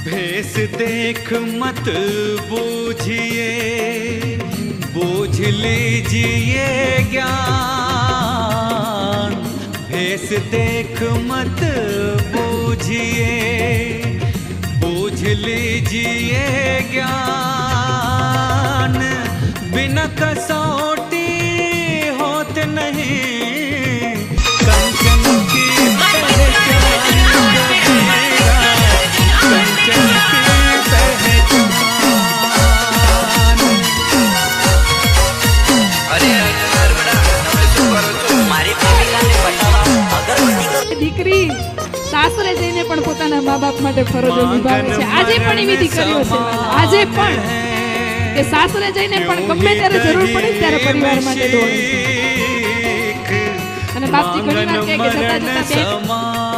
भेस देख मत बूझिए, बूझ लीजिए ज्ञान। भेस देख मत बूझिए, बूझ लीजिए ज्ञान। बिना कसौटी होत नहीं, कंचन की पहचान गगेरा, कंचन की पहचान। अरे नर्मदा, તમે શું કરો છો? મારી પ્રેમિકાને બતાવવા અગરબત્તી દીકરી સાસરે જઈને પણ પોતાના મા બાપ માટે ફરજો નિભાવે છે। આજે પણ એવી દીકરીઓ છે, આજે પણ કે સાસરે જઈને પણ ગમે ત્યારે જરૂર પડે ત્યારે પરિવાર માટે દોડે છે। અને બાપજી ઘણીવાર કહે કે જતા જતા